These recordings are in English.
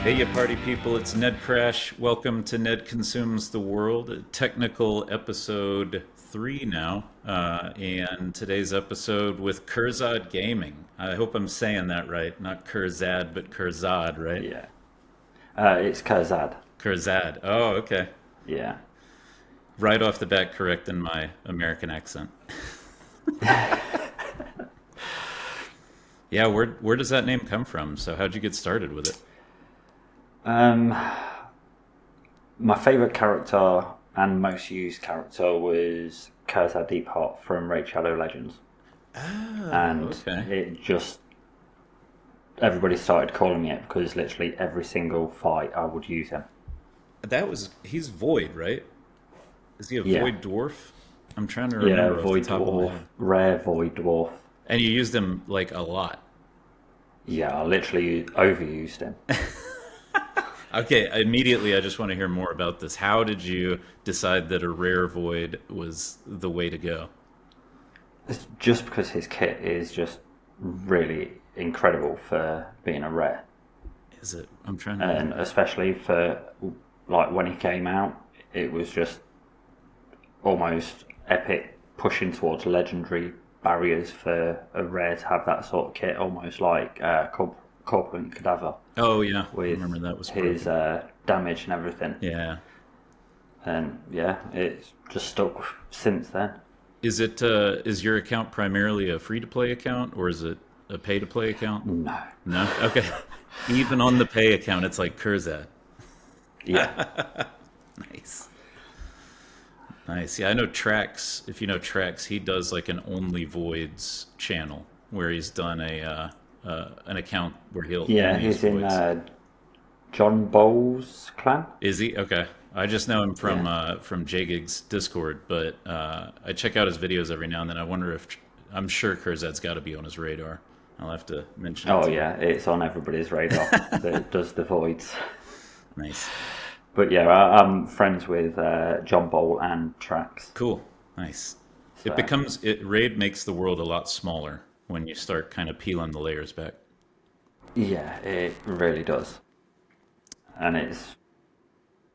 Hey, you party people, it's Ned Crash. Welcome to Ned Consumes the World, technical episode 3 now. And today's episode with Kurzad Gaming. I hope I'm saying that right. Not Kurzad, but Kurzad, right? Yeah. It's Kurzad. Kurzad. Oh, okay. Yeah. Right off the bat, correcting my American accent. Yeah, where does that name come from? So how'd you get started with it? Um, my favourite character and most used character was Kurzad Deephot from Raid Shadow Legends. Oh, And okay. it just, everybody started calling me it because literally every single fight I would use him. He's Void, right? Is he a Yeah. Void Dwarf? I'm trying to Yeah, remember off the Void top of my Dwarf, head. Rare Void Dwarf. And you used him like a lot. Yeah, I literally overused him. Okay, immediately I just want to hear more about this. How did you decide that a rare void was the way to go? It's just because his kit is just really incredible for being a rare. Is it? I'm trying to And remember. especially for like when he came out, it was just almost epic, pushing towards legendary barriers for a rare to have that sort of kit, almost like Corpulent Cadaver Oh yeah, I with remember that was his broken. damage and everything. Yeah. And yeah, it's just stuck since then. Is your account primarily a free to play account or is it a pay to play account? No. No? Okay. Even on the pay account it's like Kurzat. Yeah. Nice. Nice. Yeah, I know Trax. If you know Trax, he does like an only voids channel where he's done an account where he'll Yeah, only use he's in voids. John Bowles' clan. Is he? Okay. I just know him Yeah. from JGig's Discord, but I check out his videos every now and then. I wonder if I'm sure Kurzat's got to be on his radar. I'll have to mention it Oh to him. yeah, it's on everybody's radar that does the voids. Nice. But yeah, I'm friends with John Bowl and Trax. Cool. Nice. So Raid makes the world a lot smaller when you start kind of peeling the layers back. yeah, it really does. And it's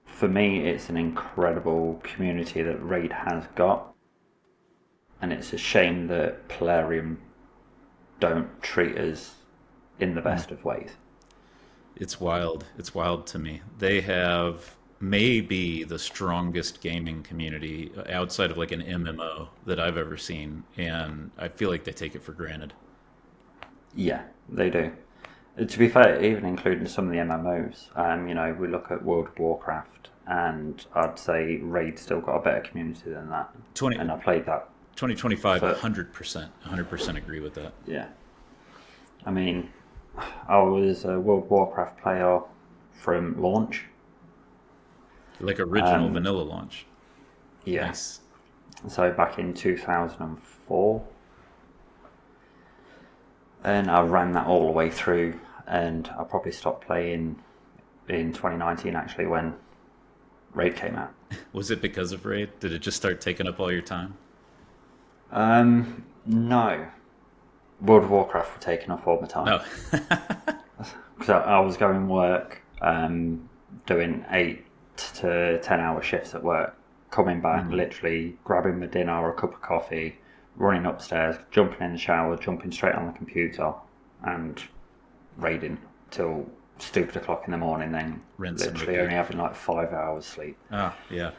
for me, it's an incredible community that Raid has got, and it's a shame that Plarium don't treat us in the best of ways. It's wild. It's wild to me. They have maybe the strongest gaming community outside of like an MMO that I've ever seen, and I feel like they take it for granted. Yeah, they do. To be fair, even including some of the MMOs, we look at World of Warcraft, and I'd say Raid still got a better community than that. 20, And I played that 2025, for 100%. 100% agree with that. yeah. I mean, I was a World of Warcraft player from launch. Like original vanilla launch. Yeah. Nice. So back in 2004, and I ran that all the way through, and I probably stopped playing in 2019 actually when Raid came out. Was it because of Raid? Did it just start taking up all your time? No, World of Warcraft were taking off all my time Oh, because I was going work, doing 8 to 10 hour shifts at work, coming back, literally grabbing my dinner or a cup of coffee, running upstairs, jumping in the shower, jumping straight on the computer, and raiding till stupid o'clock in the morning. Then rinse and literally repeat. only having like 5 hours sleep. Ah, yeah.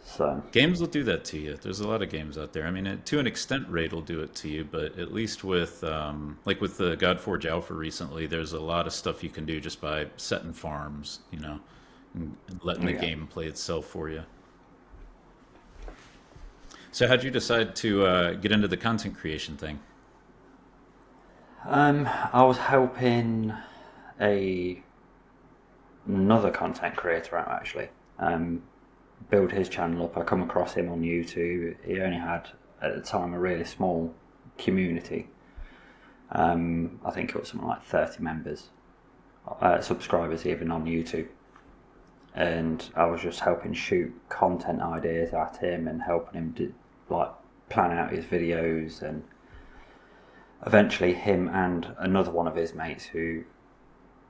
So Games will do that to you. There's a lot of games out there. I mean, to an extent, Raid will do it to you, but at least with like with the Godforge Alpha recently, there's a lot of stuff you can do just by setting farms, and letting the yeah, game play itself for you. So, how'd you decide to get into the content creation thing? I was helping a another content creator out actually. Build his channel up. I come across him on YouTube. He only had at the time a really small community. I think it was something like 30 members, subscribers even on YouTube. And I was just helping shoot content ideas at him and helping him like plan out his videos. And eventually him and another one of his mates, who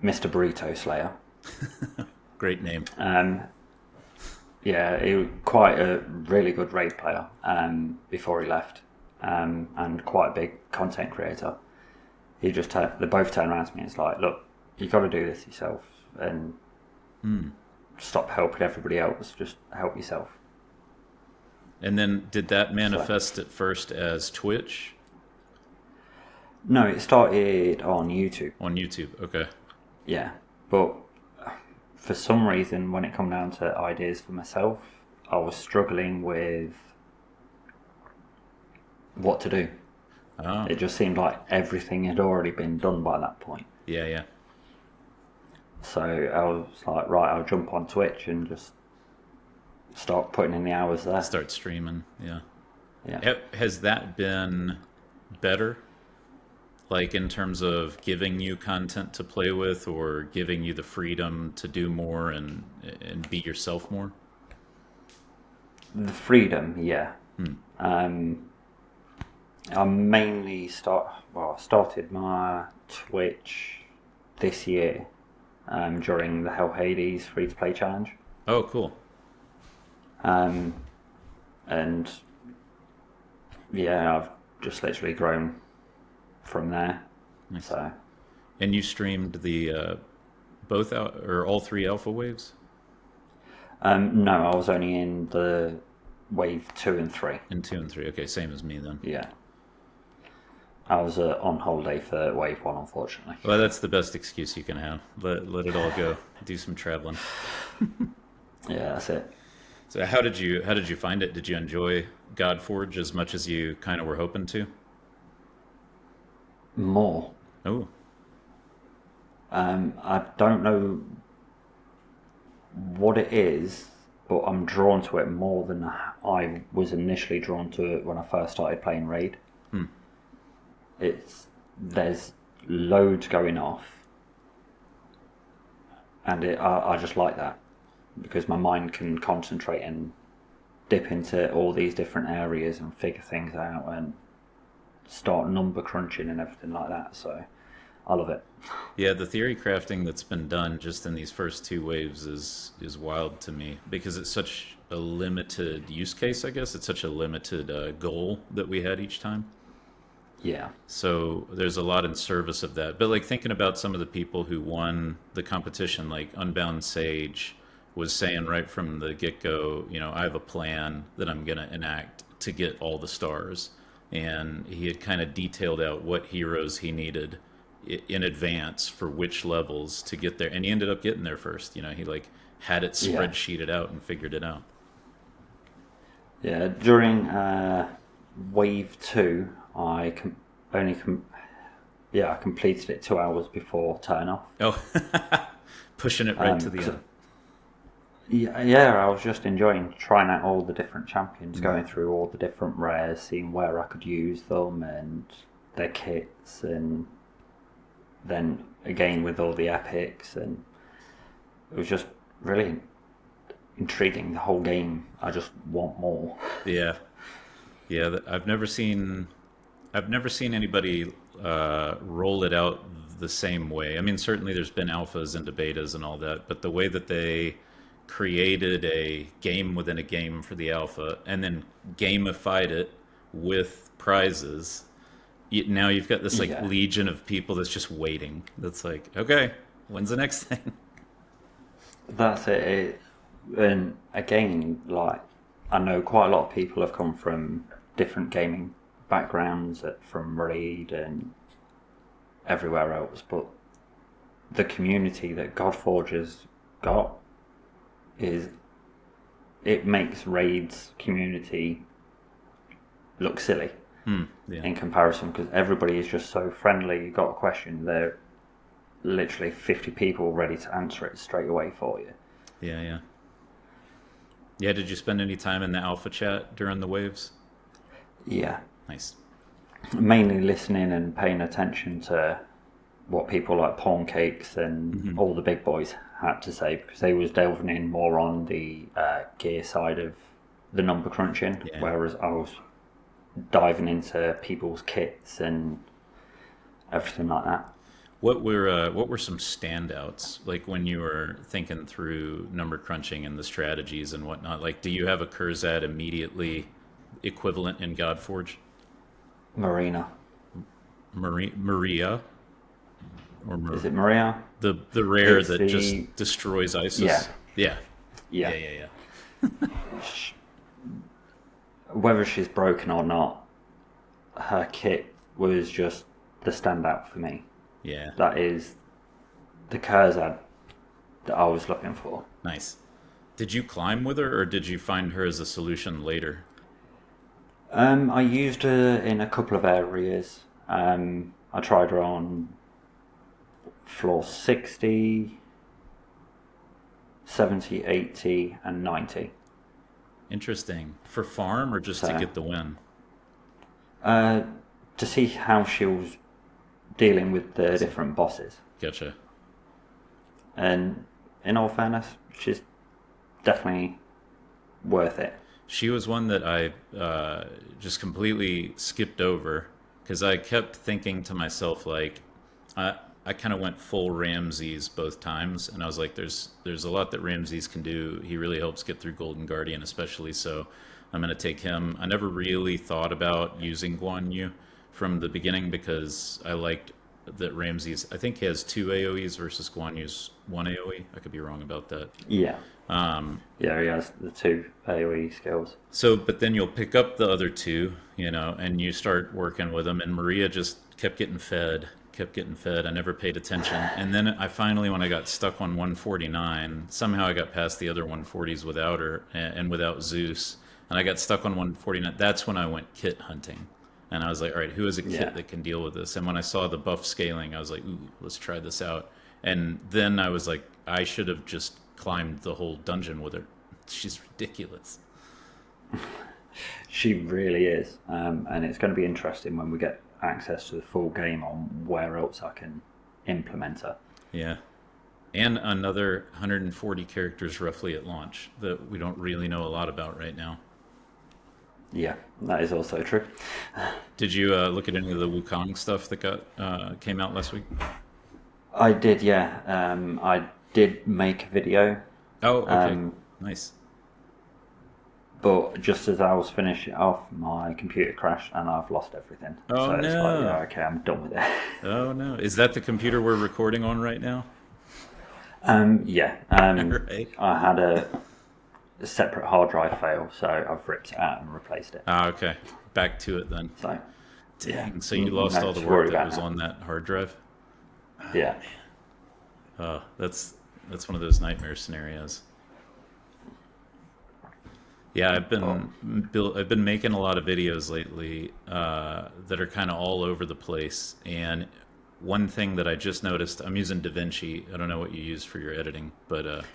Mr. Burrito Slayer, Great name. Yeah, he was quite a really good raid player before he left, and quite a big content creator. They both turned around to me and it's like, look, you got to do this yourself and stop helping everybody else. Just help yourself. And then did that So, manifest at first as Twitch no, it started on YouTube. on YouTube? Okay. Yeah, but for some reason, when it come down to ideas for myself, I was struggling with what to do. Oh, It just seemed like everything had already been done by that point. yeah, yeah. So I was like, right, I'll jump on Twitch and just start putting in the hours there. Start streaming. Yeah. Yeah. Has that been better? Like in terms of giving you content to play with or giving you the freedom to do more and be yourself more? The freedom, yeah. I mainly started my Twitch this year during the Hell Hades free to play challenge. Oh, cool. And yeah, I've just literally grown from there. Nice. So And you streamed the both out or all three alpha waves no, I was only in the wave 2 and 3. in 2 and 3. Okay, same as me then. Yeah. I was on holiday for wave 1, unfortunately. Well, that's the best excuse you can have. Let it all go. Do some traveling. Yeah, that's it. So how did you find it? Did you enjoy Godforge as much as you kind of were hoping to? More. Oh, I don't know what it is, but I'm drawn to it more than I was initially drawn to it when I first started playing Raid. There's loads going off, and I just like that because my mind can concentrate and dip into all these different areas and figure things out and start number crunching and everything like that. So I love it. yeah. The theory crafting that's been done just in these first two waves is wild to me because it's such a limited use case. I guess it's such a limited goal that we had each time. Yeah, So there's a lot in service of that. But like thinking about some of the people who won the competition, like Unbound Sage was saying right from the get-go, I have a plan that I'm going to enact to get all the stars. And he had kind of detailed out what heroes he needed in advance for which levels to get there. And he ended up getting there first. He like had it yeah, spreadsheeted out and figured it out. yeah. During wave 2, I completed it 2 hours before turn off. Oh, pushing it right to the end. Yeah, I was just enjoying trying out all the different champions, going through all the different rares, seeing where I could use them and their kits, and then again with all the epics, and it was just really intriguing. The whole game, I just want more. Yeah, yeah. I've never seen anybody roll it out the same way. I mean, certainly there's been alphas and betas and all that, but the way that they created a game within a game for the alpha and then gamified it with prizes. Now you've got this like Yeah, legion of people that's just waiting. That's like, okay, when's the next thing? that's it. And again, like I know quite a lot of people have come from different gaming backgrounds, from Raid and everywhere else, but the community that Godforge has got is it makes Raid's community look silly Yeah, in comparison because everybody is just so friendly. You got a question, they're literally 50 people ready to answer it straight away for you. yeah, yeah. Yeah, did you spend any time in the alpha chat during the waves? Yeah, Nice. mainly listening and paying attention to what people like Pawn Cakes and all the big boys had to say because they was delving in more on the gear side of the number crunching, Yeah. whereas I was diving into people's kits and everything like that. what were some standouts like when you were thinking through number crunching and the strategies and whatnot? Like, do you have a Kurzad immediately equivalent in Godforge? Marina. Maria or Is it Maria? the rare It's that the just destroys yeah, ISIS? Yeah, yeah. yeah, yeah, yeah. Sh- Whether she's broken or not, her kit was just the standout for me. Yeah, That is the Kurzad that I was looking for. nice. Did you climb with her, or did you find her as a solution later? I used her in a couple of areas. I tried her on floor 60, 70, 80, and 90. Interesting. For farm or just to So, get the win? uh, to see how she was dealing with the Awesome. different bosses. Gotcha. And in all fairness, she's definitely worth it. She was one that I just completely skipped over because I kept thinking to myself like, I I kind of went full Ramses both times, and I was like, there's a lot that Ramses can do. He really helps get through Golden Guardian, especially. So I'm gonna take him. I never really thought about using Guan Yu from the beginning because I liked that Ramses. I think he has two AOE's versus Guan Yu's one AOE. I could be wrong about that. Yeah. Um, Yeah, he has the two AoE skills. So, but then you'll pick up the other two, and you start working with them. And Maria just kept getting fed, kept getting fed. I never paid attention. And then I finally, when I got stuck on 149, somehow I got past the other 140s without her and without Zeus. And I got stuck on 149. That's when I went kit hunting. And I was like, all right, who is a kit Yeah. that can deal with this? And when I saw the buff scaling, I was like, ooh, let's try this out. And then I was like, I should have just climbed the whole dungeon with her. She's ridiculous. She really is. And it's going to be interesting when we get access to the full game on where else I can implement her. Yeah. And another 140 characters roughly at launch that we don't really know a lot about right now. Yeah, that is also true. Did you look at any of the Wukong stuff that came out last week? I did, yeah. I did make a video, Oh, okay. um, Nice. but just as I was finishing it off, my computer crashed and I've lost everything. Oh, So it's like, no. yeah, okay, I'm done with it. Oh, no. Is that the computer we're recording on right now? Yeah, Right. I had a separate hard drive fail, so I've ripped it out and replaced it. Ah, okay. Back to it then. So, yeah, Dang. So you lost all the to work worry that about was now. on that hard drive? Yeah. That's one of those nightmare scenarios. Yeah, Oh, I've been making a lot of videos lately that are kind of all over the place. And one thing that I just noticed, I'm using DaVinci. I don't know what you use for your editing, but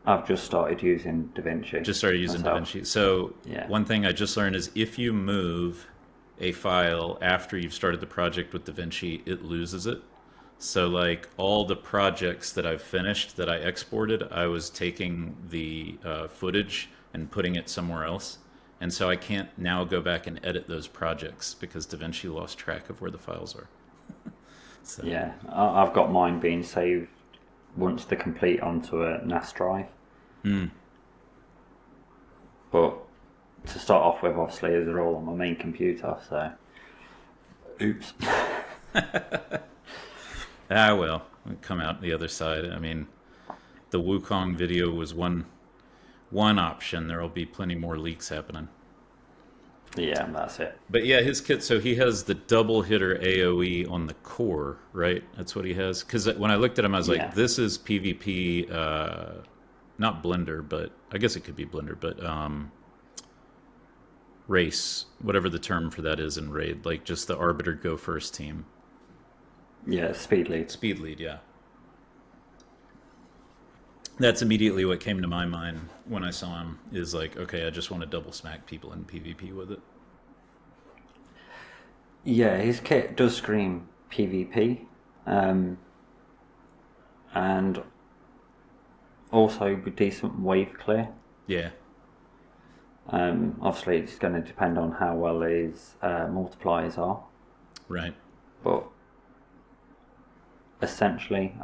I've just started using DaVinci just started using myself. DaVinci. So Yeah. one thing I just learned is if you move a file after you've started the project with DaVinci, it loses it. So like all the projects that I've finished that I exported, I was taking the footage and putting it somewhere else. And so I can't now go back and edit those projects because DaVinci lost track of where the files are. So, Yeah, I've got mine being saved once they're complete onto a NAS drive. hmm. But to start off with, obviously, they're all on my main computer, so oops. Ah, well, we come out the other side. I mean, the Wukong video was one option. There will be plenty more leaks happening. Yeah, that's it. But yeah, his kit. So he has the double hitter AOE on the core, right? That's what he has. Because when I looked at him, I was like, Yeah, this is PvP, not Blender, but I guess it could be Blender, but race, whatever the term for that is in Raid, like just the Arbiter go first team. yeah, speed lead. Speed lead, yeah. That's immediately what came to my mind when I saw him. Is like, okay, I just want to double smack people in PvP with it. Yeah, his kit does scream PvP, and also be decent wave clear. Yeah, Obviously, it's going to depend on how well his multipliers are, right. but essentially,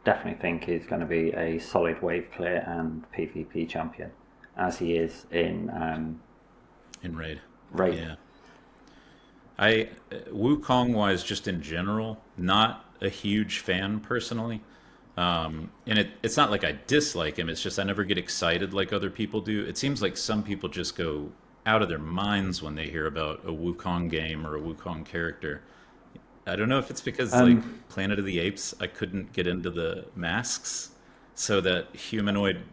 definitely think he's going to be a solid wave clear and PvP champion, as he is in Raid. Raid. Yeah. I Wukong wise, just in general, not a huge fan personally. And it's not like I dislike him. It's just I never get excited like other people do. It seems like some people just go out of their minds when they hear about a Wukong game or a Wukong character. I don't know if it's because like Um, Planet of the Apes, I couldn't get into the masks, so that humanoid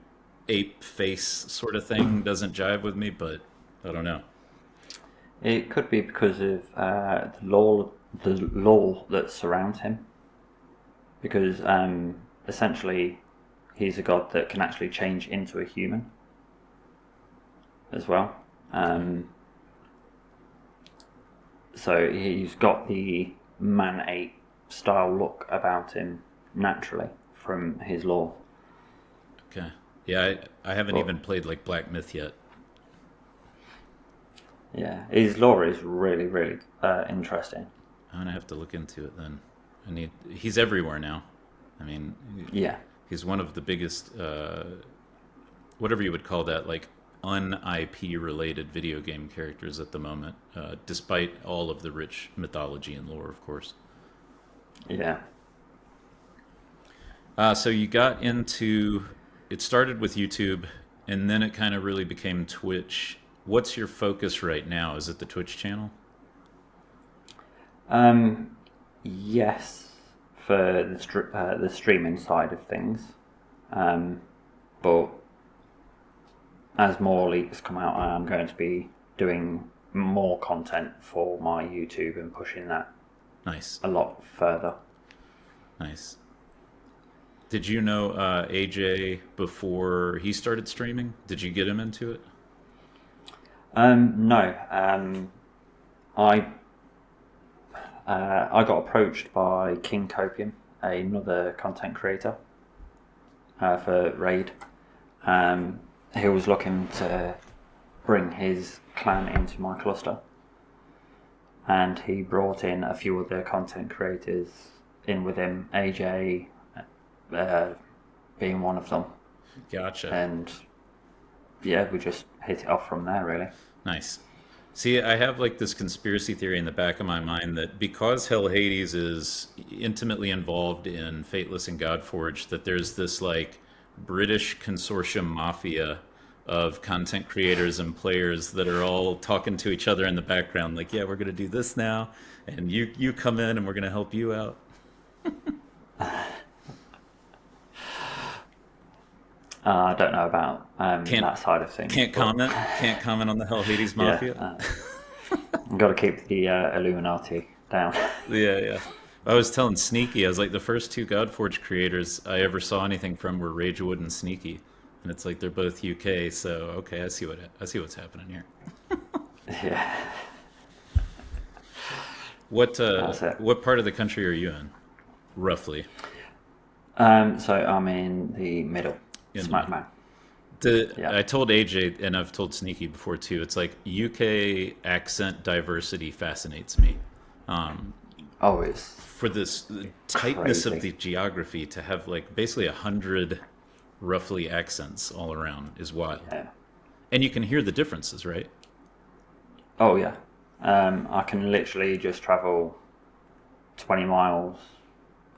ape face sort of thing doesn't jive with me. But I don't know. it could be because of the law that surrounds him, because essentially he's a god that can actually change into a human as well. Um, so he's got the man ape style look about him naturally from his lore. Okay. Yeah, I haven't But even played like Black Myth yet. yeah, his lore is really, really interesting. I'm gonna have to look into it then. He's everywhere now. I mean, Yeah, he's one of the biggest, whatever you would call that, like un-IP related video game characters at the moment, despite all of the rich mythology and lore, of course. yeah. So you got into, it started with YouTube, and then it kind of really became Twitch. What's your focus right now? Is it the Twitch channel? Um, yes, for the streaming side of things. But as more leaks come out, I am going to be doing more content for my YouTube and pushing that Nice, a lot further. nice. Did you know AJ before he started streaming? Did you get him into it? No, I I got approached by King Copium, another content creator, for Raid. He was looking to bring his clan into my cluster, and he brought in a few other content creators in with him, AJ uh, being one of them, Gotcha. and yeah, we just hit it off from there, really. Nice. See, I have like this conspiracy theory in the back of my mind that because Hell Hades is intimately involved in Fateless and Godforge, that there's this like British consortium mafia of content creators and players that are all talking to each other in the background, like, yeah, we're gonna do this now, and you come in and we're gonna help you out. I don't know about Can't that side of things, can't but comment. Can't comment on the Hell Hades yeah, mafia. I've got to keep the Illuminati down. Yeah, yeah. I was telling Sneaky, I was like, the first two Godforge creators I ever saw anything from were Ragewood and Sneaky, and it's like they're both UK. So okay, I see what's happening here. Yeah, that's it. What part of the country are you in, roughly? So I'm in the middle, In the smack middle. bang. Yeah. I told AJ and I've told Sneaky before too. It's like UK accent diversity fascinates me. Um, Oh, it's for this tightness of crazy. the geography to have like basically 100 roughly accents all around is wild. Yeah. And you can hear the differences, right? Oh yeah. I can literally just travel 20 miles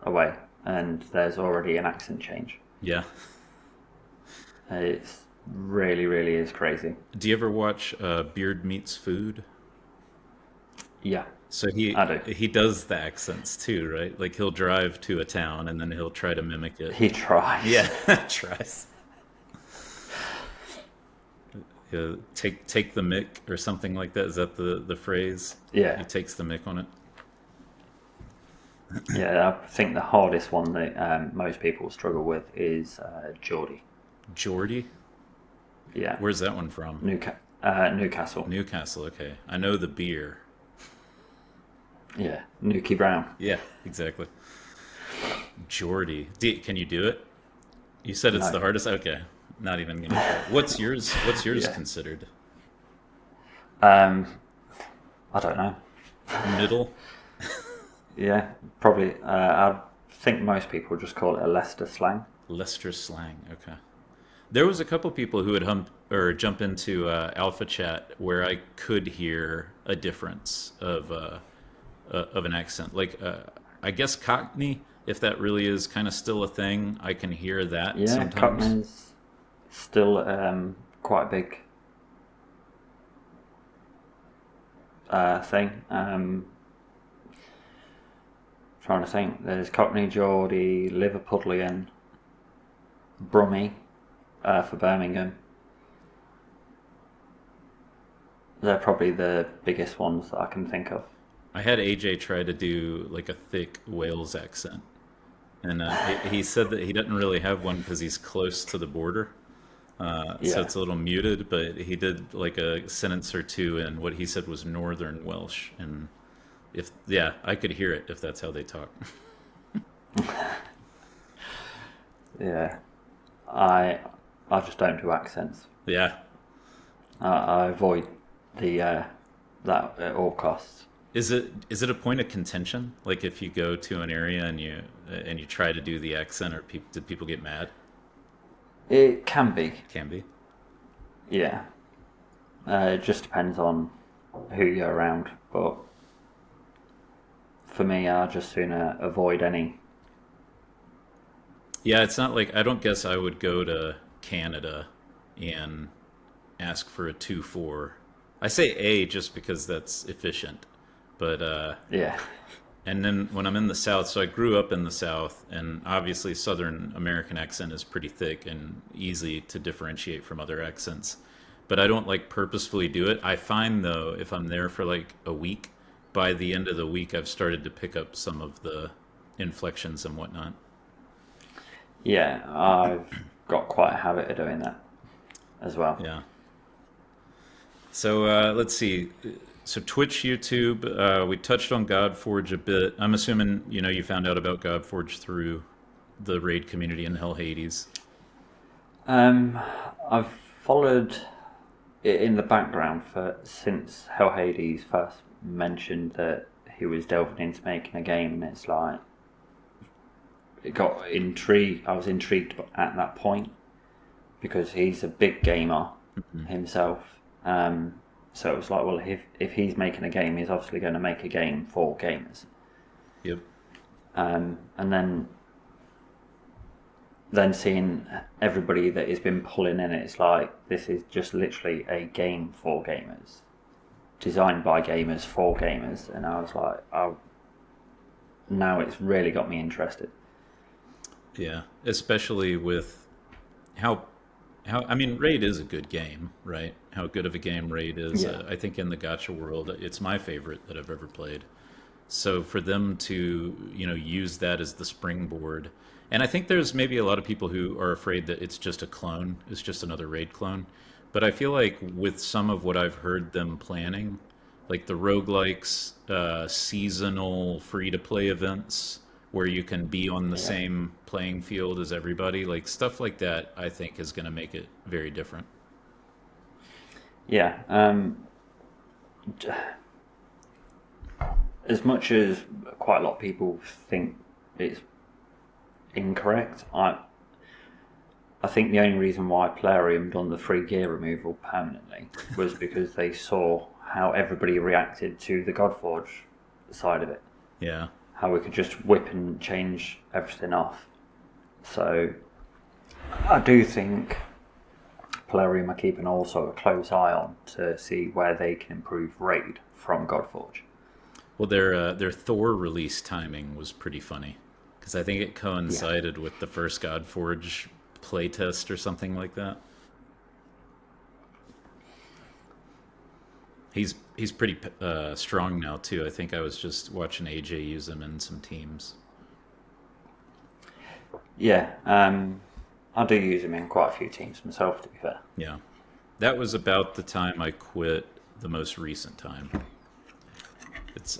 away, and there's already an accent change. Yeah. It's really, really is crazy. Do you ever watch Beard Meets Food? Yeah, So I do. he does the accents too, right? Like he'll drive to a town and then he'll try to mimic it. He tries. Yeah, tries. Take the mick or something like that. Is that the phrase? He Yeah, takes the mick on it. yeah. I think the hardest one that most people struggle with is Geordie. Geordie? Yeah, Where's that one from? Newcastle. Newcastle. Okay, I know the beer. Yeah, Nuki Brown. Yeah, exactly. Geordie. Can you do it? You said it's No. the hardest. Okay, not even gonna try. What's yours? What's yours Yeah. considered? I don't know. Middle. Yeah, probably. I think most people just call it a Leicester slang. Leicester slang. Okay. There was a couple people who would jump into alpha chat where I could hear a difference of an accent. Like I guess Cockney, if that really is kind of still a thing, I can hear that Yeah, sometimes. Cockney's still quite a big thing. Trying to think, there's Cockney, Geordie, Liverpudlian, Brummie for Birmingham. They're probably the biggest ones that I can think of. I had AJ try to do like a thick Wales accent, and he said that he doesn't really have one because he's close to the border. So Yeah, it's a little muted, but he did like a sentence or two in what he said was Northern Welsh, and if yeah, I could hear it if that's how they talk. yeah. I I just don't do accents. Yeah, I avoid the that at all costs. is it a point of contention? Like if you go to an area and you try to do the accent, or did people get mad? It can be, Can be. yeah. It just depends on who you're around, but for me, I just sooner avoid any. Yeah, it's not like I don't guess I would go to Canada and ask for a 2-4. I say A just because that's efficient. But Yeah, and then when I'm in the South, so I grew up in the South, and obviously Southern American accent is pretty thick and easy to differentiate from other accents. But I don't like purposefully do it. I find though, if I'm there for like a week, by the end of the week, I've started to pick up some of the inflections and whatnot. yeah. I've got quite a habit of doing that as well. Yeah. So let's see. So Twitch, YouTube, we touched on Godforge a bit. I'm assuming you found out about Godforge through the raid community in Hell Hades. Um, I've followed it in the background for since Hell Hades first mentioned that he was delving into making a game, and it's like it got intrigued. I was intrigued at that point because he's a big gamer himself. So it was like, well, if he's making a game, he's obviously going to make a game for gamers. Yep. And then seeing everybody that has been pulling in, it's like this is just literally a game for gamers, designed by gamers for gamers, and I was like, oh, now it's really got me interested. Yeah. Especially with how I mean, Raid is a good game, right? How good of a game Raid is. Yeah, I think in the gacha world, it's my favorite that I've ever played. So for them to, use that as the springboard, and I think there's maybe a lot of people who are afraid that it's just a clone, it's just another raid clone. But I feel like with some of what I've heard them planning, like the roguelikes, seasonal free to play events where you can be on the yeah, same playing field as everybody, like stuff like that, I think is going to make it very different. yeah. As much as quite a lot of people think it's incorrect, I think the only reason why Plarium done the free gear removal permanently was because they saw how everybody reacted to the Godforge side of it. Yeah. How we could just whip and change everything off. So I do think Plarium are keeping also a close eye on to see where they can improve Raid from Godforge. Well, their Thor release timing was pretty funny because I think it Yeah, coincided with the first Godforge playtest or something like that. He's pretty strong now too. I think I was just watching AJ use him in some teams. yeah. I do use them in quite a few teams myself, to be fair. Yeah, that was about the time I quit. The most recent time.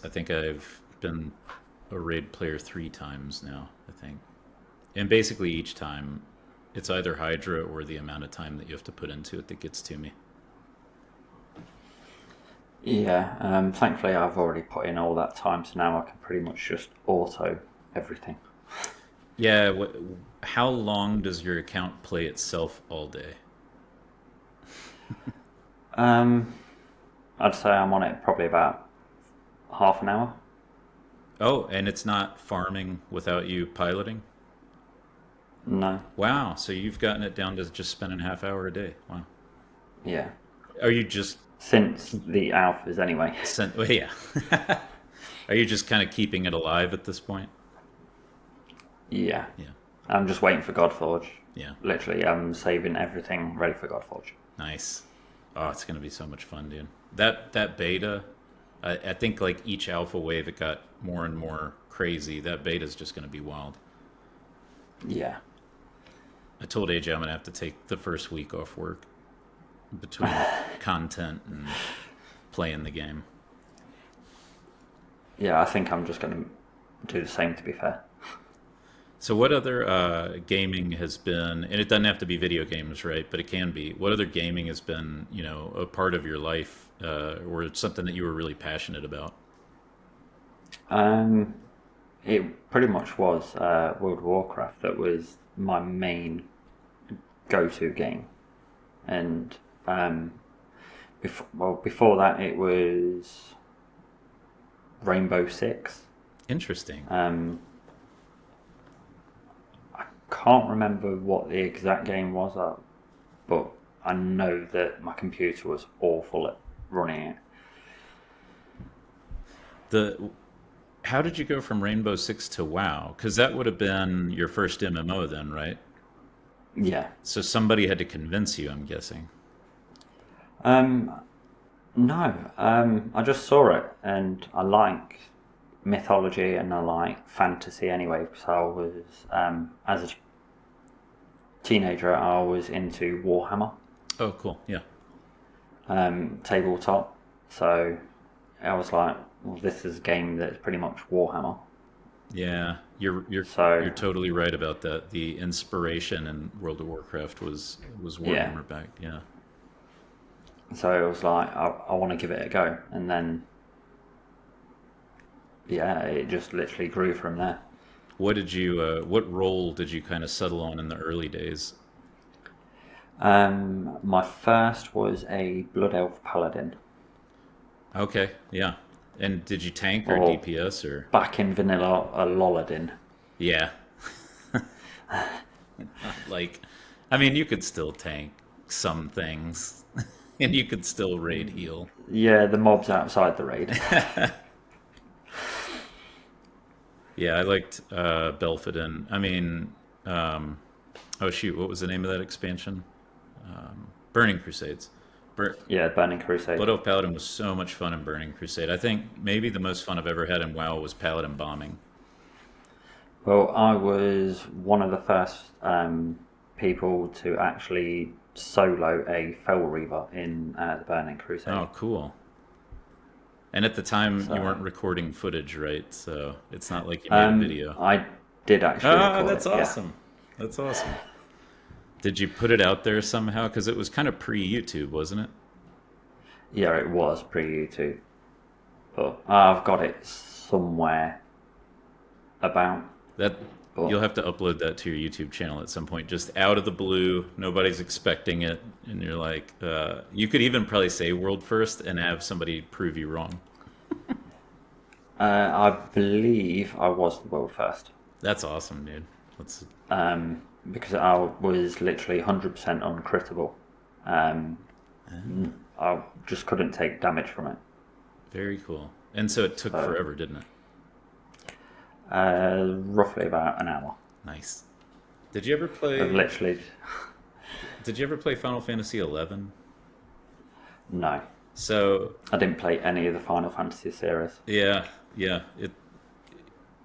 I think I've been a raid player 3 times now. I think, and basically each time, it's either Hydra or the amount of time that you have to put into it that gets to me. Yeah, thankfully I've already put in all that time, so now I can pretty much just auto everything. Yeah. How long does your account play itself all day? Um, I'd say I'm on it probably about half an hour. Oh, and it's not farming without you piloting? No, Wow. So you've gotten it down to just spending a half hour a day. Wow. yeah, Are you just since the alphas anyway. sent? Well, yeah. Are you just kind of keeping it alive at this point? Yeah, Yeah. I'm just waiting for Godforge. Yeah. Literally, I'm saving everything ready for Godforge. Nice. Oh, it's gonna be so much fun, dude. That beta, I think like each alpha wave, it got more and more crazy. That beta is just gonna be wild. Yeah. I told AJ I'm gonna have to take the first week off work between content and playing the game. Yeah, I think I'm just going to do the same, to be fair. So, what other gaming has been, and it doesn't have to be video games, right? But it can be. What other gaming has been, a part of your life, or something that you were really passionate about? Um, it pretty much was World of Warcraft that was my main go-to game. And before that, it was Rainbow Six. Interesting. I can't remember what the exact game was, but I know that my computer was awful at running it. The How did you go from Rainbow Six to WoW? Because that would have been your first MMO then, right? Yeah. So somebody had to convince you, I'm guessing. Um, no, I just saw it and I like mythology and I like fantasy anyway. Because I was, as a teenager, I was into Warhammer, Oh, cool. Yeah. tabletop. So I was like, well, this is a game that's pretty much Warhammer. Yeah, you're So totally right about that. The inspiration in World of Warcraft was yeah, Warhammer back. Yeah. so it was like I want to give it a go, and then yeah, it just literally grew from there. What role did you kind of settle on in the early days? My first was a Blood Elf Paladin, Okay, yeah. And did you tank or or DPS or? back in vanilla, a Lolladin. Yeah, like, I mean, you could still tank some things, and you could still raid heal. Yeah, the mobs outside the raid. Yeah, I liked Belfodin. I mean, um, oh shoot, what was the name of that expansion? Burning Crusades. Bur- Yeah, Burning Crusade. Blood Oath Paladin was so much fun in Burning Crusade. I think maybe the most fun I've ever had in WoW was Paladin bombing. Well, I was one of the first people to actually solo a Fel Reaver in the Burning Crusade. Oh, cool. And at the time, you So weren't recording footage, right? So it's not like you made a video. I did actually Ah, record it. that's Yeah, awesome. That's awesome. Did you put it out there somehow? Because it was kind of pre-YouTube, wasn't it? yeah, it was pre YouTube, but I've got it somewhere about. That But you'll have to upload that to your YouTube channel at some point, just out of the blue. Nobody's expecting it, and you're like, you could even probably say world first and have somebody prove you wrong. I believe I was the world first. That's awesome, dude. That's Because I was literally 100% uncrittable. Um, I just couldn't take damage from it. very cool. And so it took So, forever, didn't it? roughly about an hour. Nice. Did you ever Of play? literally, Did you ever play Final Fantasy 11? no. So I didn't play any of the Final Fantasy series. yeah, yeah.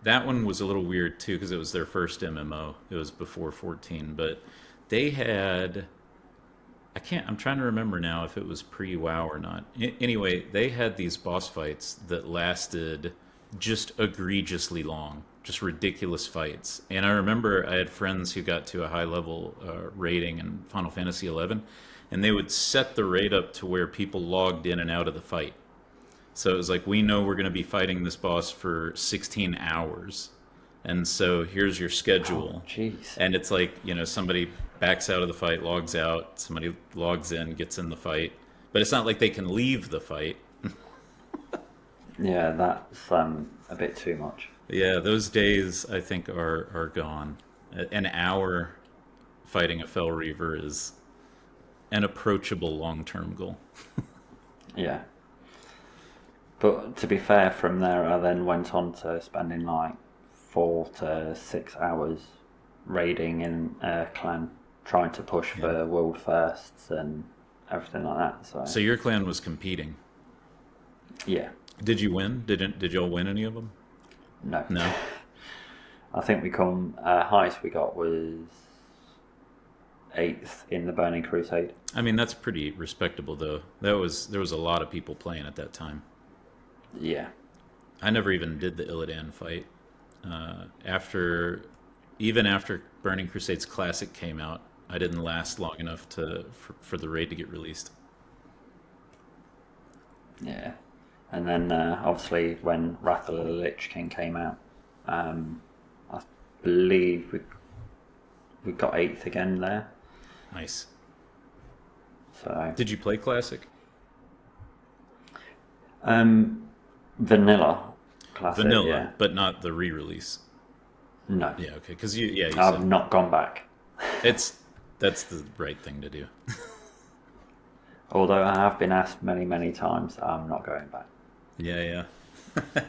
That one was a little weird too because it was their first MMO. It was before 14, but they had I'm trying to remember now if it was pre-WoW or not. Anyway, they had these boss fights that lasted just egregiously long, just ridiculous fights. And I remember I had friends who got to a high level rating in Final Fantasy 11, and they would set the raid up to where people logged in and out of the fight. So it was like, we know we're going to be fighting this boss for 16 hours. And so here's your Oh, schedule. jeez. And it's like, somebody backs out of the fight, logs out, somebody logs in, gets in the fight. But it's not like they can leave the fight. Yeah, that's a bit too much. Yeah, those days I think are gone. An hour fighting a Fell Reaver is an approachable long-term goal. Yeah. But to be fair, from there I then went on to spending like 4 to 6 hours raiding in a clan, trying to push Yeah. for world firsts and everything like that. So So your clan was competing. yeah, Did you win? Did y'all win any of them? no. No. I think we come highest we got was eighth in the Burning Crusade. I mean, that's pretty respectable though. There was a lot of people playing at that time. Yeah, I never even did the Illidan fight. After even after Burning Crusades Classic came out, I didn't last long enough for the raid to get released. yeah. And then obviously when Wrath of the Lich King came out, I believe we got eighth again there. Nice. So Did you play Classic? vanilla classic. Vanilla, Yeah. but not the re-release. No, Yeah, okay. Because you I've said not gone back. that's the right thing to do. Although I have been asked many times, I'm not going back. Yeah, yeah.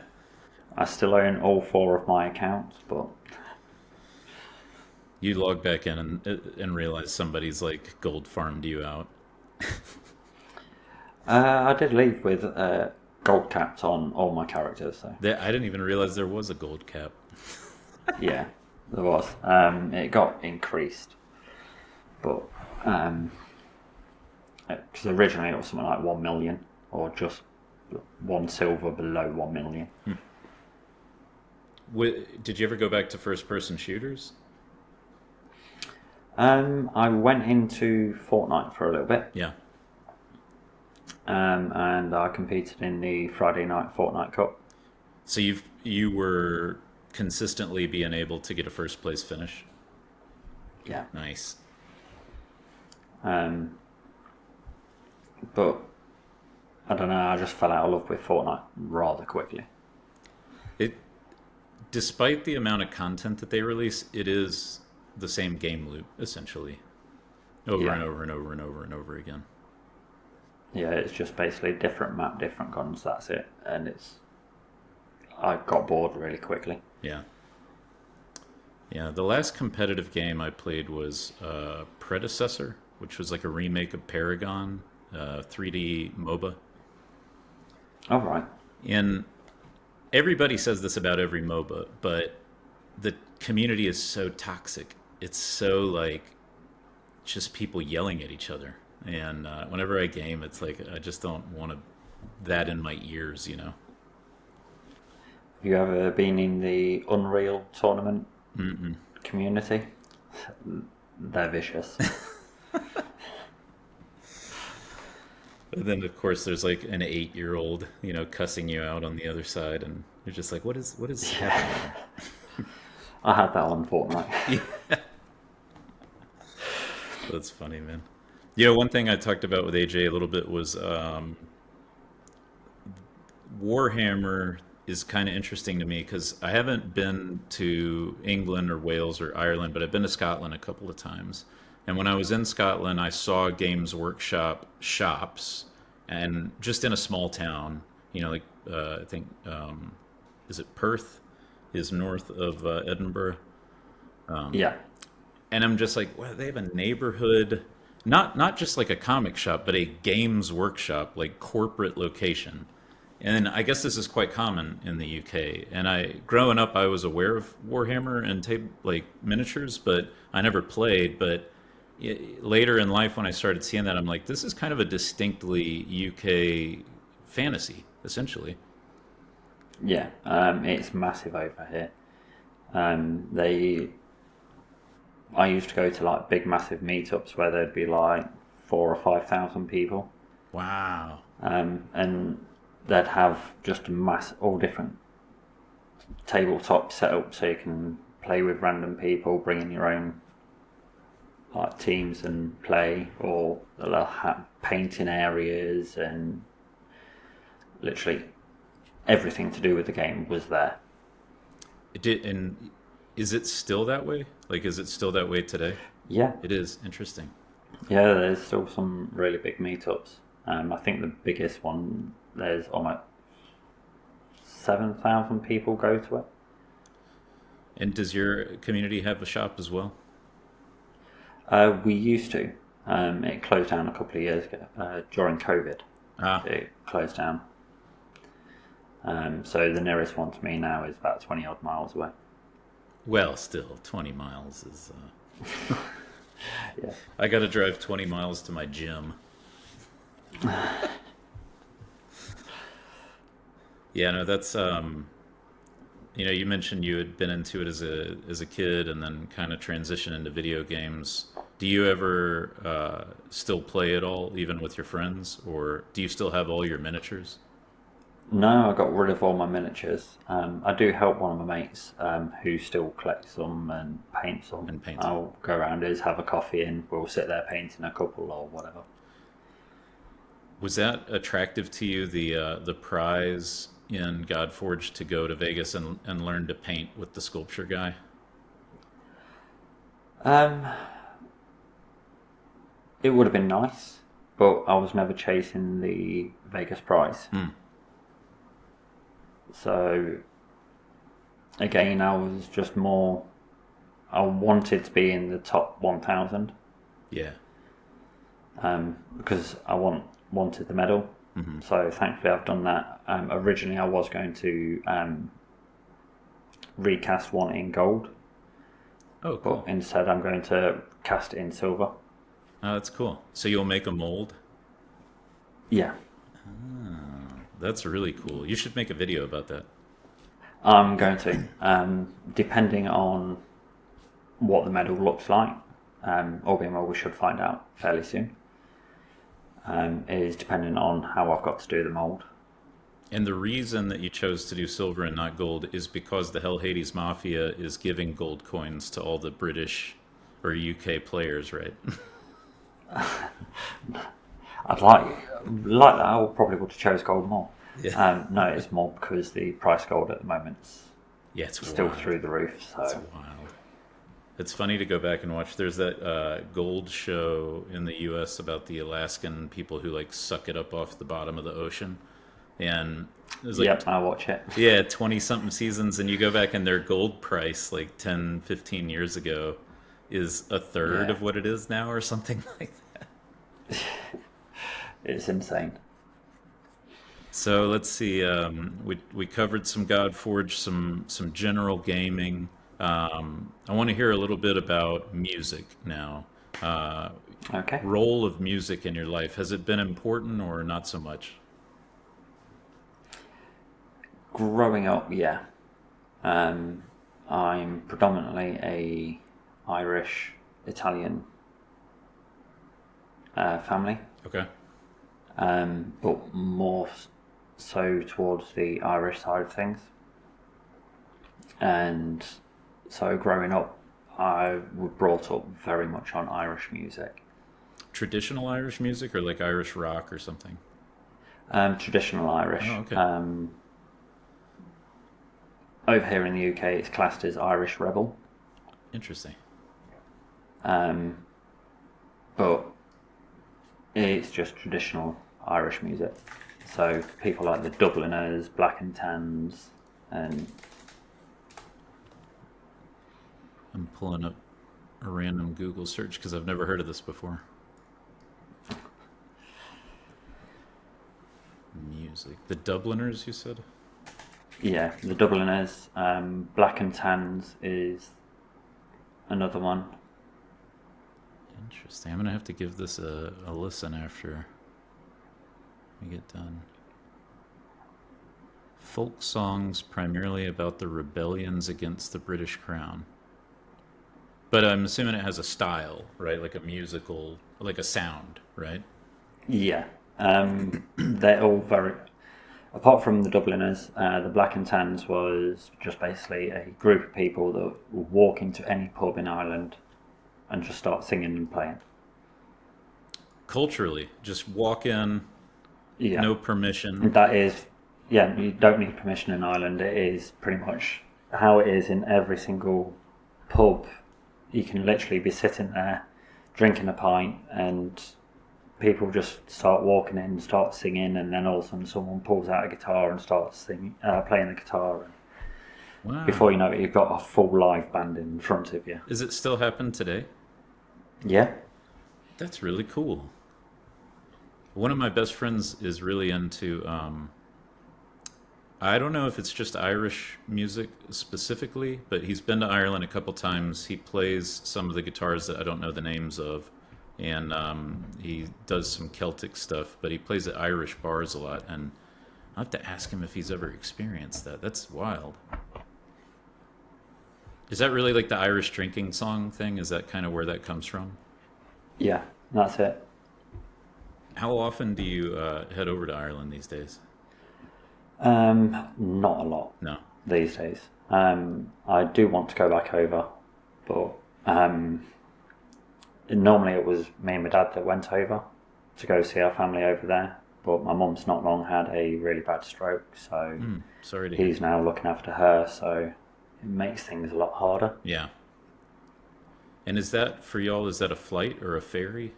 I still own all 4 of my accounts, but You log back in and realize somebody's like gold farmed you out. I did leave with gold caps on all my characters. So I didn't even realize there was a gold cap. yeah, there was. It got increased, but because originally it was something like 1 million, or just 1 silver below 1 million. Did you ever go back to first-person shooters? I went into Fortnite for a little bit, Yeah. and I competed in the Friday Night Fortnite Cup. So you were consistently being able to get a first place finish. Yeah. Nice. But I don't know, I just fell out of love with Fortnite rather quickly. It, despite the amount of content that they release, it is the same game loop essentially, over Yeah. and over and over and over and over again. Yeah, it's just basically different map, different guns, that's it. And I got bored really quickly. Yeah. Yeah, the last competitive game I played was Predecessor, which was like a remake of Paragon, 3D MOBA. All right. And everybody says this about every MOBA, but the community is so toxic. It's so like just people yelling at each other. And whenever I game, it's like I just don't want that in my ears, Have you ever been in the Unreal tournament Mm-mm. community? They're vicious. And then of course there's like an 8-year-old, cussing you out on the other side, and you're just like, what is happening? I had that on Fortnite. Yeah. That's funny, man. One thing I talked about with AJ a little bit was Warhammer is kind of interesting to me because I haven't been to England or Wales or Ireland, but I've been to Scotland a couple of times. And when I was in Scotland, I saw Games Workshop shops, and just in a small town, I think, is it Perth is north of Edinburgh. Yeah. And I'm just like, well, they have a neighborhood, not just like a comic shop, but a Games Workshop, like corporate location. And I guess this is quite common in the UK. And growing up, I was aware of Warhammer and like miniatures, but I never played. But later in life, when I started seeing that, I'm like, this is kind of a distinctly UK fantasy, essentially. Yeah, it's massive over here. I used to go to like big, massive meetups where there'd be like 4 or 5 thousand people, Wow. and they'd have just all different tabletop setup so you can play with random people, bring in your own like teams and play, or they'll have painting areas and literally everything to do with the game was there. It did, and is it still that way? Like, is it still that way today? Yeah, It is. Interesting. yeah. There's still some really big meetups. I think the biggest one, there's almost 7,000 people go to it. And does your community have a shop as well? We used to. It closed down a couple of years ago during COVID. Ah, It closed down. So the nearest one to me now is about 20 odd miles away. well, still, 20 miles is. Yeah. I got to drive 20 miles to my gym. Yeah, no, that's you mentioned you had been into it as a kid and then kind of transition into video games. Do you ever still play at all, even with your friends, or do you still have all your miniatures? No, I got rid of all my miniatures. I do help one of my mates who still collects them and paints them. And paints. I'll go around his, have a coffee, and we'll sit there painting a couple or whatever. Was that attractive to you, the prize in Godforge to go to Vegas and learn to paint with the sculpture guy? Um, it would have been nice, but I was never chasing the Vegas prize. Hmm. So again, I was just more. I wanted to be in the top 1,000 Yeah. because I wanted the medal. Hmm. So thankfully, I've done that. Originally, I was going to recast one in gold, Oh, but cool. instead, I'm going to cast it in silver. Oh, that's cool. So you'll make a mold? Yeah, That's really cool. You should make a video about that. I'm going to. Depending on what the medal looks like, all being well, we should find out fairly soon. Is depending on how I've got to do the mold. And the reason that you chose to do silver and not gold is because the Hell Hades Mafia is giving gold coins to all the British or UK players, right? I'd like that. I probably would have chose gold more. Yeah. No, it's more because the price of gold at the moment's Yeah, it's still wild. through the roof. It's So wild. It's funny to go back and watch. There's that gold show in the U.S. about the Alaskan people who like suck it up off the bottom of the ocean, and there's like yep, I watch it. yeah, 20 something seasons, and you go back and their gold price like 10, 15 years ago is a third Yeah. of what it is now or something like that. It's insane. So let's see. We covered some Godforge, some general gaming. I want to hear a little bit about music now. Uh, Okay. Role of music in your life, has it been important or not so much? Growing up, yeah. I'm predominantly a Irish Italian family, Okay. but more so towards the Irish side of things. And so growing up, I was brought up very much on Irish music. Traditional Irish music or like Irish rock or something? Traditional Irish. Oh, okay. Over here in the UK, it's classed as Irish Rebel. Interesting. But it's just traditional Irish music. So people like the Dubliners, Black and Tans, and I'm pulling up a random Google search because I've never heard of this before. Music. The Dubliners, you said? yeah, the Dubliners. Black and Tans is another one. Interesting. I'm gonna have to give this a listen after we get done. Folk songs primarily about the rebellions against the British Crown. But I'm assuming it has a style, right? Like a musical, like a sound, right? Yeah, they're all very. Apart from the Dubliners, the Black and Tans was just basically a group of people that would walk into any pub in Ireland and just start singing and playing. Culturally, just walk in, Yeah, no permission. and that is, yeah, you don't need permission in Ireland. It is pretty much how it is in every single pub. You can literally be sitting there drinking a pint and people just start walking in, start singing, and then all of a sudden someone pulls out a guitar and starts playing the guitar. And Wow. before you know it, you've got a full live band in front of you. Is it still happen today? Yeah. That's really cool. One of my best friends is really into, I don't know if it's just Irish music specifically, but he's been to Ireland a couple times. He plays some of the guitars that I don't know the names of, and he does some Celtic stuff, but he plays at Irish bars a lot. And I have to ask him if he's ever experienced that. That's wild. Is that really like the Irish drinking song thing? Is that kind of where that comes from? Yeah, that's it. How often do you head over to Ireland these days? Not a lot No. these days. I do want to go back over, but normally it was me and my dad that went over to go see our family over there. But my mum's not long had a really bad stroke, so Sorry to hear. he's now looking after her, so it makes things a lot harder. Yeah. And is that for y'all? Is that a flight or a ferry?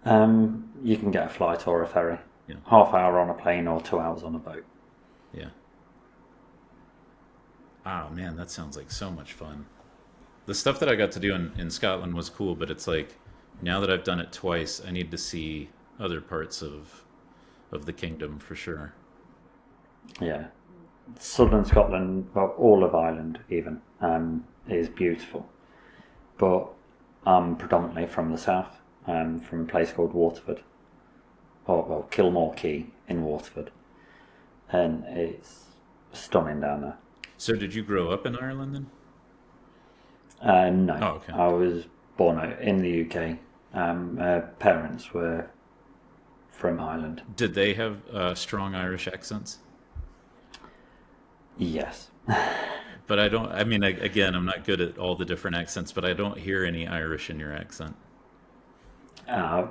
You can get a flight or a ferry. Yeah. Half hour on a plane or 2 hours on a boat. Yeah. Oh man, that sounds like so much fun. The stuff that I got to do in Scotland was cool, but it's like now that I've done it twice, I need to see other parts of the kingdom for sure. Yeah. Southern Scotland, well, all of Ireland even, is beautiful. But I'm predominantly from the south, from a place called Waterford, or well, Kilmore Key in Waterford, and it's stunning down there. So did you grow up in Ireland then? No, Oh, okay. I was born out in the UK. Parents were from Ireland. Did they have strong Irish accents? Yes. But I don't, I mean, again, I'm not good at all the different accents, but I don't hear any Irish in your accent. Uh,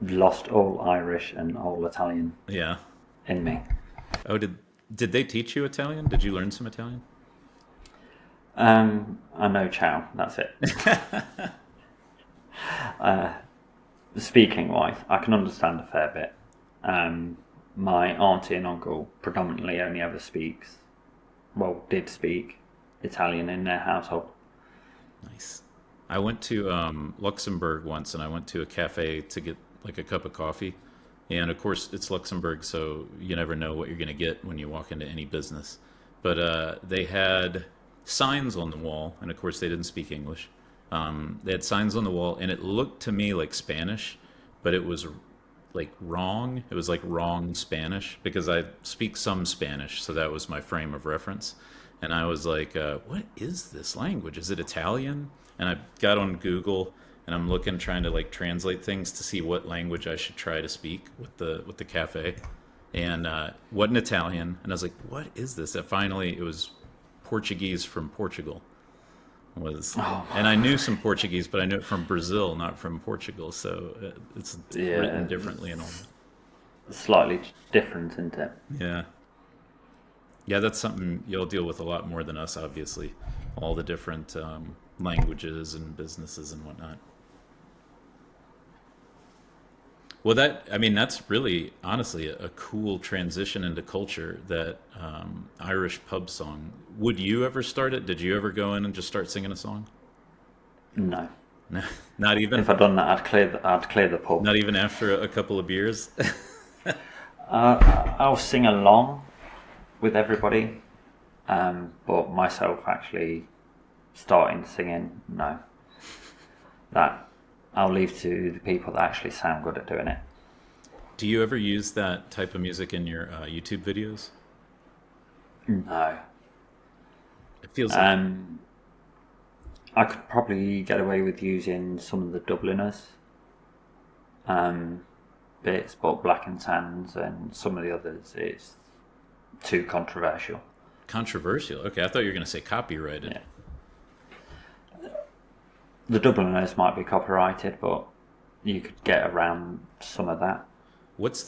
Lost all Irish and all Italian Yeah. in me. Oh, did they teach you Italian? Did you learn some Italian? I know ciao, that's it. Speaking wise, I can understand a fair bit. My auntie and uncle predominantly only ever did speak Italian in their household. Nice. I went to Luxembourg once, and I went to a cafe to get like a cup of coffee. And of course, it's Luxembourg, so you never know what you're going to get when you walk into any business. But they had signs on the wall, and of course, they didn't speak English. They had signs on the wall, and it looked to me like Spanish, but it was like wrong. It was like wrong Spanish because I speak some Spanish, so that was my frame of reference. And I was like, "What is this language? Is it Italian?" And I got on Google, and I'm looking, trying to like translate things to see what language I should try to speak with the cafe, and wasn't Italian. And I was like, "What is this?" And finally, it was Portuguese from Portugal. Was And I knew some Portuguese, but I knew it from Brazil, not from Portugal. So it's Yeah, written differently and all. slightly different, isn't it? Yeah. Yeah, that's something you'll deal with a lot more than us, obviously. All the different languages and businesses and whatnot. Well, I mean, that's really, honestly, a cool transition into culture, that Irish pub song. Would you ever start it? Did you ever go in and just start singing a song? No. Not even? If I'd done that, I'd clear the pub. Not even after a couple of beers? I'll sing along with everybody, but myself actually starting singing, no. That I'll leave to the people that actually sound good at doing it. Do you ever use that type of music in your YouTube videos? No. It feels like, Um, I could probably get away with using some of the Dubliners, bits, but Black and Tans and some of the others, it's too controversial. Controversial. Okay, I thought you were going to say copyrighted. Yeah. The Dubliners might be copyrighted, but you could get around some of that. What's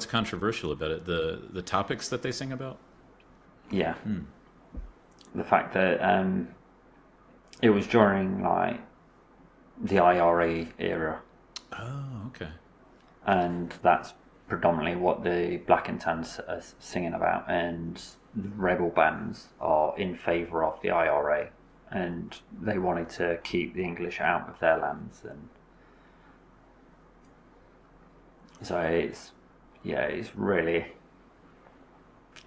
controversial about it? The topics that they sing about? Yeah. The fact that it was during like the IRA era, Oh, okay. and that's predominantly what the Black and Tans are singing about. And the rebel bands are in favour of the IRA, and they wanted to keep the English out of their lands, and so it's really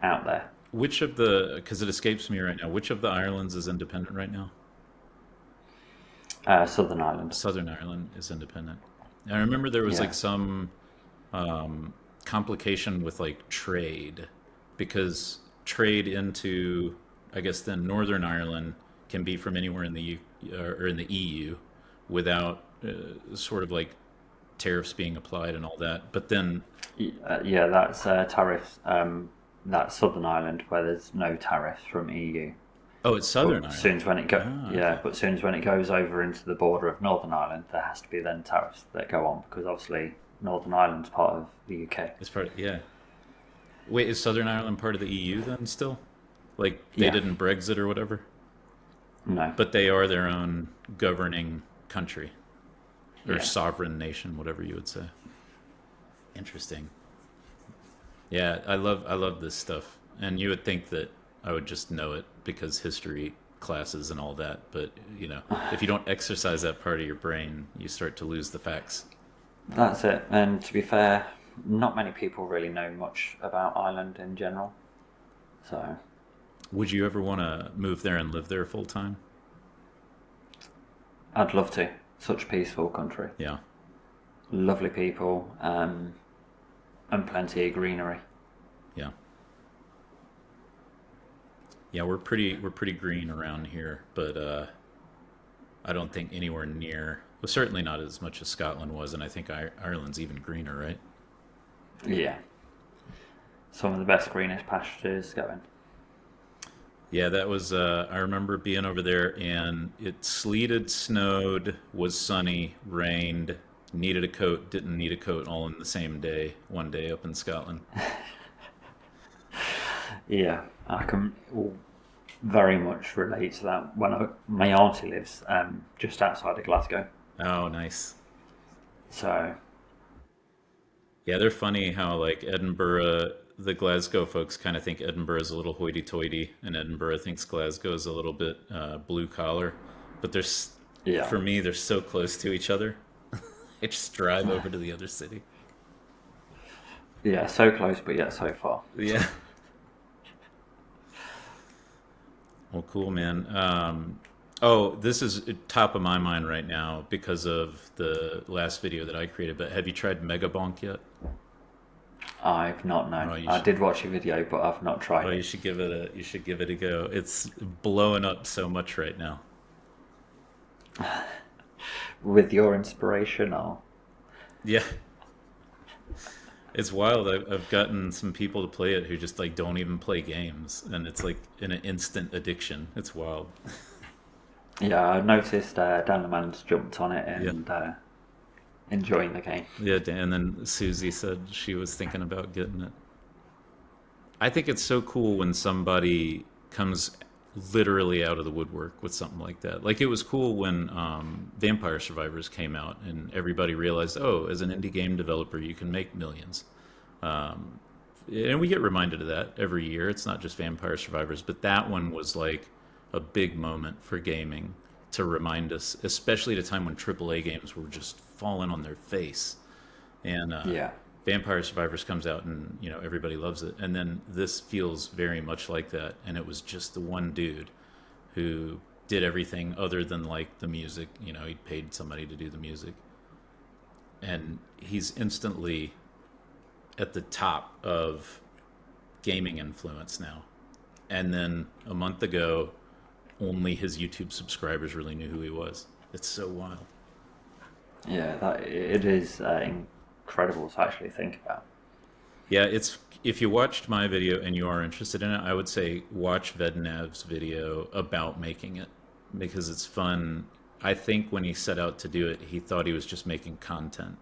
out there. Which of the, because it escapes me right now, which of the Irelands is independent right now? Southern Ireland. Southern Ireland is independent. And I remember there was Yeah. like some complication with like trade, because trade into, I guess then Northern Ireland can be from anywhere in the or in the EU without sort of like tariffs being applied and all that. But then, Yeah, that's tariffs. That's Southern Ireland where there's no tariffs from EU. oh, it's Southern But Ireland. soon as when it Ah, okay. but soon as when it goes over into the border of Northern Ireland, there has to be then tariffs that go on, because obviously Northern Ireland's part of the UK. It's part of, yeah. Wait, is Southern Ireland part of the EU then still? Like they Yeah. didn't Brexit or whatever? No. But they are their own governing country or Yeah. sovereign nation, whatever you would say. Interesting. Yeah, I love this stuff. And you would think that I would just know it because history classes and all that, but if you don't exercise that part of your brain, you start to lose the facts. That's it. And to be fair, not many people really know much about Ireland in general. So Would you ever want to move there and live there full time? I'd love to. Such a peaceful country. Yeah. Lovely people, and plenty of greenery. Yeah. Yeah, we're pretty green around here, but I don't think anywhere near. Well, certainly not as much as Scotland was, and I think Ireland's even greener, right? Yeah. Some of the best greenest pastures going. Yeah, that was. I remember being over there, and it sleeted, snowed, was sunny, rained, needed a coat, didn't need a coat, all in the same day. One day up in Scotland. Yeah, I can very much relate to that. My auntie lives just outside of Glasgow, Oh, nice. so Yeah, they're funny how like Edinburgh, the Glasgow folks kind of think Edinburgh is a little hoity-toity, and Edinburgh thinks Glasgow is a little bit blue collar. But yeah, for me, they're so close to each other. I just drive over to the other city. yeah, so close but yet so far. Yeah. Well, cool, man. Oh, this is top of my mind right now because of the last video that I created. But have you tried Megabonk yet? I've not known. Oh, you I should. did watch a video, but I've not tried Oh, it. you should give it a go. It's blowing up so much right now. With your inspiration, or Yeah, it's wild. I've gotten some people to play it who just like don't even play games, and it's like an instant addiction. It's wild. yeah, I noticed Dan the Man's jumped on it Yeah. and enjoying the game. Yeah, and then Susie said she was thinking about getting it. I think it's so cool when somebody comes literally out of the woodwork with something like that. Like it was cool when Vampire Survivors came out and everybody realized, oh, as an indie game developer, you can make millions. And we get reminded of that every year. It's not just Vampire Survivors, but that one was like a big moment for gaming to remind us, especially at a time when AAA games were just falling on their face. And Yeah, Vampire Survivors comes out and everybody loves it, and then this feels very much like that. And it was just the one dude who did everything other than like the music. He paid somebody to do the music, and he's instantly at the top of gaming influence now. And then a month ago, only his YouTube subscribers really knew who he was. It's so wild. yeah, that it is incredible to actually think about. Yeah, it's if you watched my video and you are interested in it, I would say watch Vednav's video about making it because it's fun. I think when he set out to do it, he thought he was just making content.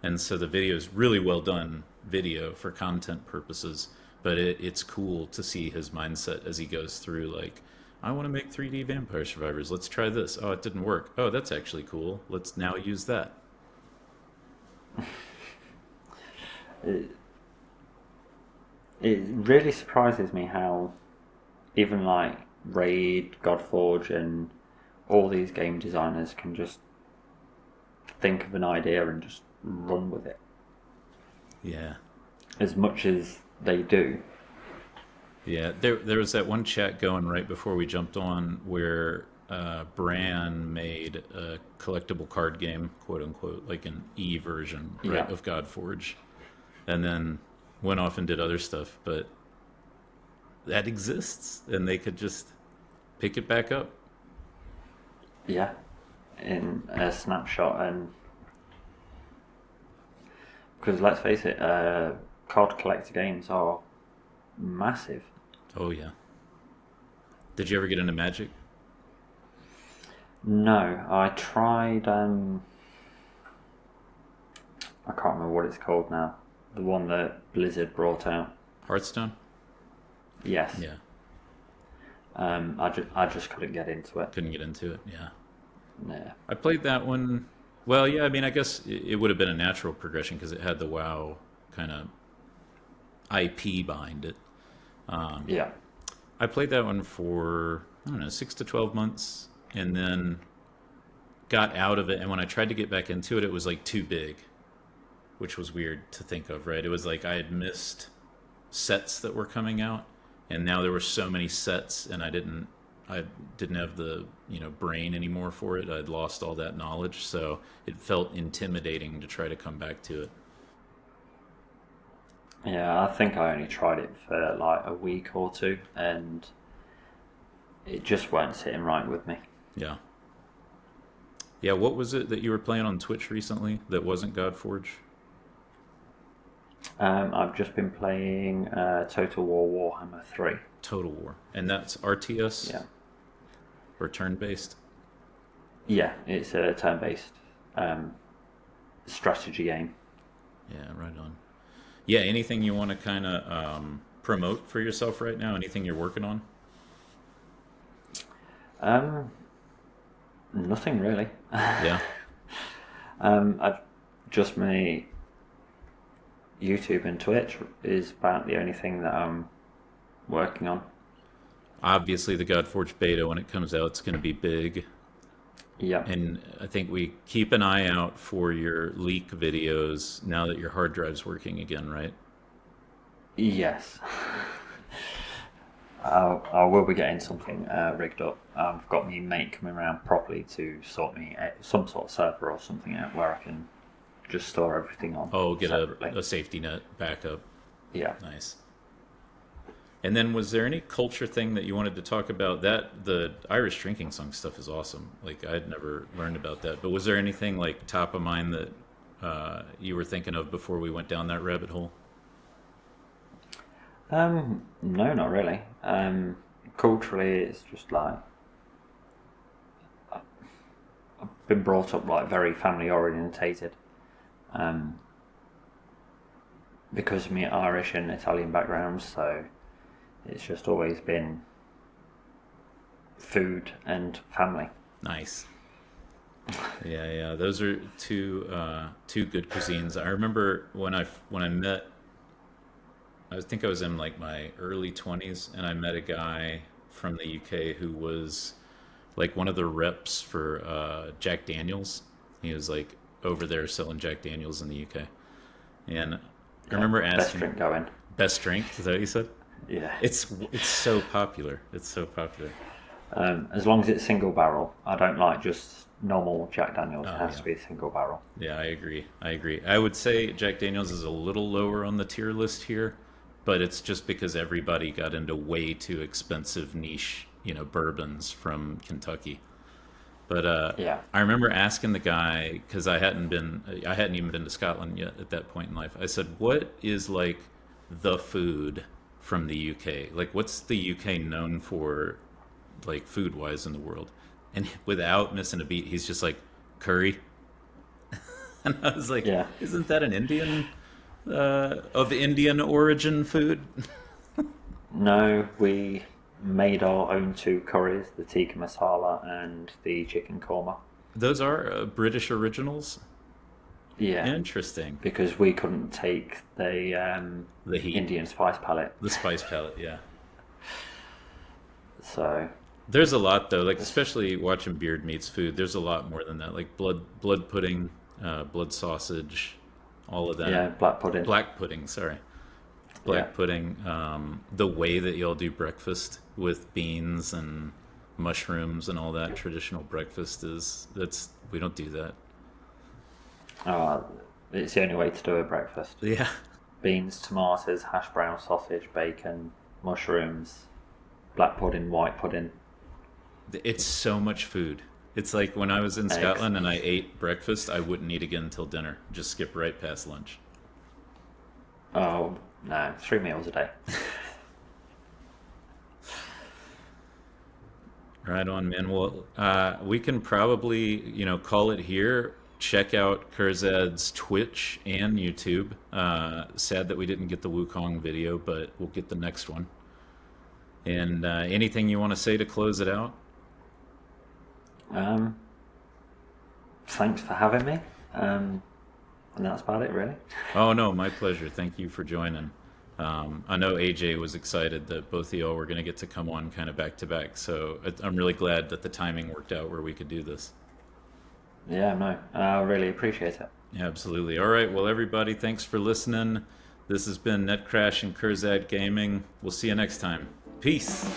And so the video is really well done video for content purposes, but it's cool to see his mindset as he goes through like I want to make 3D Vampire Survivors. Let's try this. Oh, it didn't work. Oh, that's actually cool. Let's now use that. It, it really surprises me how even like Raid, Godforge, and all these game designers can just think of an idea and just run with it Yeah. as much as they do. Yeah, there was that one chat going right before we jumped on where Bran made a collectible card game, quote unquote, like an E version, right, Yeah, of Godforge, and then went off and did other stuff. But that exists, and they could just pick it back up. yeah, in a snapshot. And because let's face it, card collector games are massive. Oh yeah. Did you ever get into Magic? No, I tried. I can't remember what it's called now. The one that Blizzard brought out. Hearthstone? Yes. Yeah. I just couldn't get into it. Couldn't get into it. Yeah. Yeah. I played that one. Well, yeah, I mean, I guess it would have been a natural progression because it had the WoW kind of IP behind it. Yeah. I played that one for, I don't know, 6 to 12 months and then got out of it. And when I tried to get back into it, it was like too big, which was weird to think of, right? It was like I had missed sets that were coming out, and now there were so many sets, and I didn't have the brain anymore for it. I'd lost all that knowledge, so it felt intimidating to try to come back to it. Yeah, I think I only tried it for like a week or two, and it just weren't sitting right with me. Yeah, yeah. What was it that you were playing on Twitch recently that wasn't Godforge? I've just been playing Total War Warhammer 3. Total War, and that's RTS Yeah. or turn-based. Yeah, it's a turn-based strategy game. Yeah, right on. Yeah, anything you want to kind of promote for yourself right now? Anything you're working on? Um, Nothing really. Yeah. I've just my YouTube and Twitch is about the only thing that I'm working on. Obviously, the Godforge beta, when it comes out, it's going to be big. Yeah. And I think we keep an eye out for your leak videos now that your hard drive's working again, right? Yes. I will be getting something rigged up. I've got my mate coming around properly to sort me some sort of server or something out where I can just store everything on Oh, get separately. a safety net backup. Yeah. Nice. And then was there any culture thing that you wanted to talk about? That the Irish drinking song stuff is awesome. Like I'd never learned about that. But was there anything like top of mind that you were thinking of before we went down that rabbit hole? No, not really. Culturally, it's just like I've been brought up like very family orientated. Um, because of my Irish and Italian backgrounds, so it's just always been food and family. Nice. Yeah, yeah. Those are two good cuisines. I remember when I met. I think I was in like my early 20s, and I met a guy from the UK who was like one of the reps for Jack Daniels. He was like over there selling Jack Daniels in the UK, and I Yeah, remember best asking drink going. best drink. Is that what you said? Yeah. It's so popular. It's so popular. As long as it's single barrel, I don't like just normal Jack Daniels. It Oh has yeah. to be single barrel. Yeah, I agree. I agree. I would say Jack Daniels is a little lower on the tier list here, but it's just because everybody got into way too expensive niche, bourbons from Kentucky. But Yeah. I remember asking the guy because I hadn't even been to Scotland yet at that point in life. I said, "What is like the food from the UK? Like, what's the UK known for, like food wise in the world?" And without missing a beat, he's just like curry. And I was like, Yeah. "Isn't that an Indian of Indian origin food?" No, we made our own two curries, the tikka masala and the chicken korma. Those are British originals. Yeah, Interesting. because we couldn't take the The heat, Indian spice palette. the spice palette, yeah. So, There's a lot though, like especially watching Beard Meats food. There's a lot more than that, like blood pudding, blood sausage, all of yeah, that. black pudding. Black pudding, sorry, Yeah. black pudding. The way that y'all do breakfast with beans and mushrooms and all that traditional breakfast is that's we don't do that. Uh, it's the only way to do a breakfast. Yeah, Beans, tomatoes, hash brown, sausage, bacon, mushrooms, black pudding, white pudding, it's so much food. It's like when I was in eggs. Scotland and I ate breakfast, I wouldn't eat again until dinner. Just skip right past lunch. Oh, no, 3 meals a day. Right on, man. Well, we can probably, call it here. Check out Kurzad's Twitch and YouTube. Sad that we didn't get the Wukong video, but we'll get the next one. And anything you want to say to close it out? Um, Thanks for having me. And that's about it, really. Oh, no, my pleasure. Thank you for joining. I know AJ was excited that both of y'all were going to get to come on kind of back to back. So I'm really glad that the timing worked out where we could do this. Yeah, no, I really appreciate it. Yeah, absolutely. All right. Well, everybody, thanks for listening. This has been Netcrash and Kurzad Gaming. We'll see you next time. Peace.